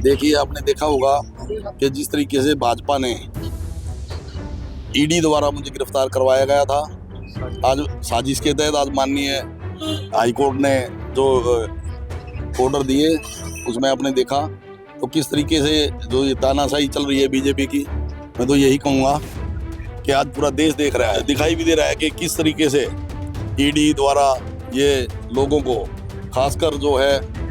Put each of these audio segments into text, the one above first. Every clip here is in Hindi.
देखिए, आपने देखा होगा कि जिस तरीके से भाजपा ने ईडी द्वारा मुझे गिरफ्तार करवाया गया था, आज साजिश के तहत आज माननीय हाईकोर्ट ने जो ऑर्डर दिए उसमें आपने देखा तो किस तरीके से जो ये तानाशाही चल रही है बीजेपी की। मैं तो यही कहूँगा कि आज पूरा देश देख रहा है, दिखाई भी दे रहा है कि किस तरीके से ईडी द्वारा ये लोगों को, खासकर जो है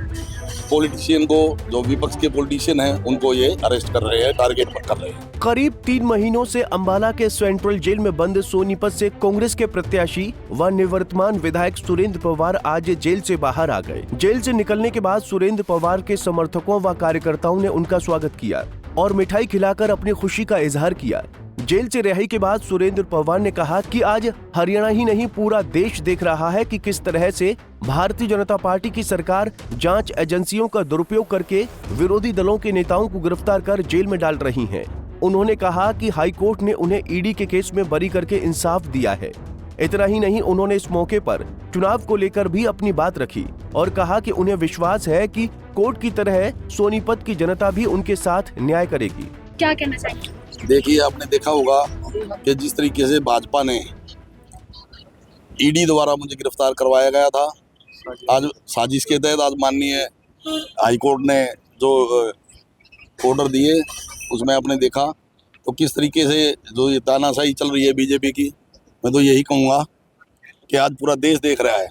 पॉलिटिशियन को, जो विपक्ष के पॉलिटिशियन हैं, उनको ये अरेस्ट कर रहे हैं, टारगेट पर कर रहे हैं। करीब 3 महीनों से अंबाला के सेंट्रल जेल में बंद सोनीपत से कांग्रेस के प्रत्याशी व निवर्तमान विधायक सुरेंद्र पवार आज जेल से बाहर आ गए। जेल से निकलने के बाद सुरेंद्र पवार के समर्थकों व कार्यकर्ताओं ने उनका स्वागत किया और मिठाई खिलाकर अपनी खुशी का इजहार किया। जेल से रिहाई के बाद सुरेंद्र पवार ने कहा कि आज हरियाणा ही नहीं पूरा देश देख रहा है कि किस तरह से भारतीय जनता पार्टी की सरकार जांच एजेंसियों का दुरुपयोग करके विरोधी दलों के नेताओं को गिरफ्तार कर जेल में डाल रही है। उन्होंने कहा कि हाई कोर्ट ने उन्हें ईडी के केस में बरी करके इंसाफ दिया है। इतना ही नहीं, उन्होंने इस मौके पर चुनाव को लेकर भी अपनी बात रखी और कहा कि उन्हें विश्वास है कि कोर्ट की तरह सोनीपत की जनता भी उनके साथ न्याय करेगी। क्या कहना चाहिए? देखिए, आपने देखा होगा कि जिस तरीके से भाजपा ने ईडी द्वारा मुझे गिरफ्तार करवाया गया था, आज साजिश के तहत आज माननीय हाईकोर्ट ने जो ऑर्डर दिए उसमें आपने देखा तो किस तरीके से जो ये तानाशाही चल रही है बीजेपी की। मैं तो यही कहूँगा कि आज पूरा देश देख रहा है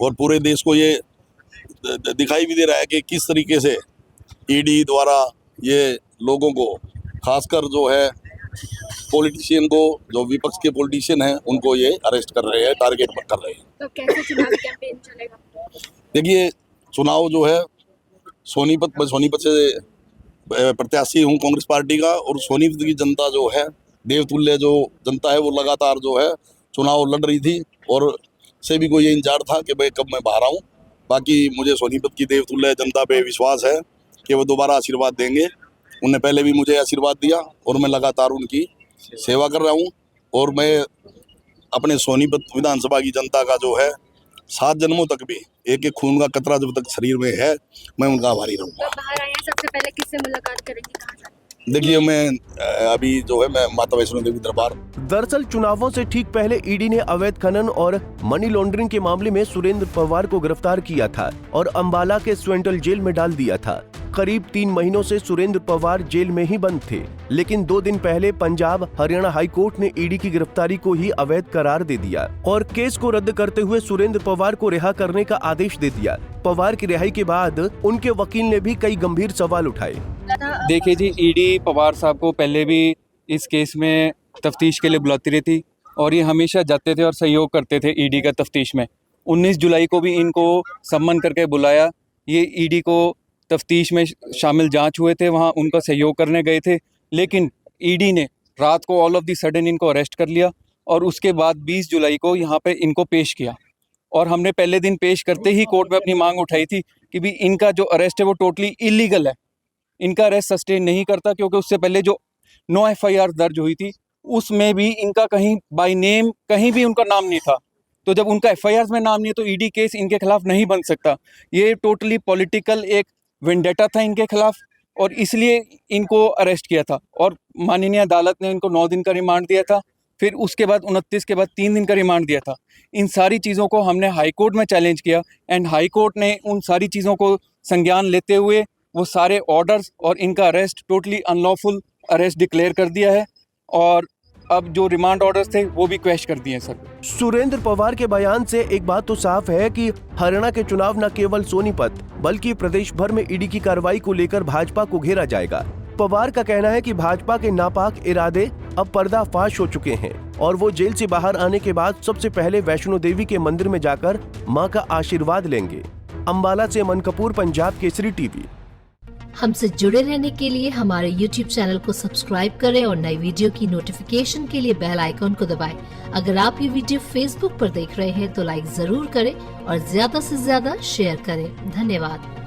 और पूरे देश को ये दिखाई भी दे रहा है कि किस तरीके से ईडी द्वारा ये लोगों को, खासकर जो है पॉलिटिशियन को, जो विपक्ष के पॉलिटिशियन हैं, उनको ये अरेस्ट कर रहे हैं, टारगेट पर कर रहे हैं। तो कैसे चुनावी कैंपेन चलेगा? देखिए, चुनाव जो है सोनीपत से प्रत्याशी हूँ कांग्रेस पार्टी का, और सोनीपत की जनता जो है, देवतुल्य जो जनता है, वो लगातार जो है चुनाव लड़ रही थी और से भी कोई ये इंतजार था कि भाई कब मैं बाहर आऊँ। बाकी मुझे सोनीपत की देवतुल्य जनता पे विश्वास है कि वो दोबारा आशीर्वाद देंगे। उन्होंने पहले भी मुझे आशीर्वाद दिया और मैं लगातार उनकी सेवा कर रहा हूं और मैं अपने सोनीपत विधानसभा की जनता का जो है 7 जन्मों तक भी एक खून का कतरा जब तक शरीर में है, मैं उनका आभारी रहूंगा। तो बाहर आए हैं, सबसे पहले किससे मुलाकात करेंगे, कहाँ जाएंगे? देखिए, मैं अभी जो है मैं माता वैष्णो देवी दरबार। दरअसल चुनावों से ठीक पहले ईडी ने अवैध खनन और मनी लॉन्ड्रिंग के मामले में सुरेंद्र पवार को गिरफ्तार किया था और अंबाला के सेंट्रल जेल में डाल दिया था। करीब 3 महीनों से सुरेंद्र पवार जेल में ही बंद थे, लेकिन 2 दिन पहले पंजाब हरियाणा हाई कोर्ट ने ईडी की गिरफ्तारी को ही अवैध करार दे दिया और केस को रद्द करते हुए सुरेंद्र पवार को रिहा करने का आदेश दे दिया। पवार की रिहाई के बाद उनके वकील ने भी कई गंभीर सवाल उठाए। देखिए जी, ईडी पवार साहब को पहले भी इस केस में तफ्तीश के लिए बुलाती रहती और ये हमेशा जाते थे और सहयोग करते थे ईडी का तफ्तीश में। 19 जुलाई को भी इनको सम्मन करके बुलाया, ये ईडी को तफ्तीश में शामिल जांच हुए थे, वहाँ उनका सहयोग करने गए थे, लेकिन ईडी ने रात को ऑल ऑफ द सडन इनको अरेस्ट कर लिया और उसके बाद 20 जुलाई को यहाँ पे इनको पेश किया। और हमने पहले दिन पेश करते ही कोर्ट में अपनी मांग उठाई थी कि भी इनका जो अरेस्ट है वो टोटली इलीगल है, इनका अरेस्ट सस्टेन नहीं करता, क्योंकि उससे पहले जो 9 FIR दर्ज हुई थी उसमें भी इनका कहीं बाय नेम कहीं भी उनका नाम नहीं था। तो जब उनका FIR में नाम नहीं है तो ईडी केस इनके खिलाफ नहीं बन सकता। ये टोटली पॉलिटिकल एक वेंडेटा था इनके खिलाफ और इसलिए इनको अरेस्ट किया था और माननीय अदालत ने इनको 9 दिन का रिमांड दिया था, फिर उसके बाद 29 के बाद 3 दिन का रिमांड दिया था। इन सारी चीज़ों को हमने हाई कोर्ट में चैलेंज किया एंड हाई कोर्ट ने उन सारी चीज़ों को संज्ञान लेते हुए वो सारे ऑर्डर्स और इनका arrest totally unlawful arrest declare कर दिया है और अब जो रिमांड ऑर्डर्स थे वो भी क्वैश कर दिए सर। सुरेंद्र पवार के बयान से एक बात तो साफ है कि हरियाणा के चुनाव न केवल सोनीपत बल्कि प्रदेश भर में ईडी की कार्रवाई को लेकर भाजपा को घेरा जाएगा। पवार का कहना है कि भाजपा के नापाक इरादे अब पर्दाफाश हो चुके हैं और वो जेल से बाहर आने के बाद सबसे पहले वैष्णो देवी के मंदिर में जाकर मां का आशीर्वाद लेंगे। अंबाला से अमन कपूर, पंजाब केसरी टीवी। हमसे जुड़े रहने के लिए हमारे YouTube चैनल को सब्सक्राइब करें और नई वीडियो की नोटिफिकेशन के लिए बेल आइकॉन को दबाएं। अगर आप ये वीडियो Facebook पर देख रहे हैं तो लाइक जरूर करें और ज्यादा से ज्यादा शेयर करें। धन्यवाद।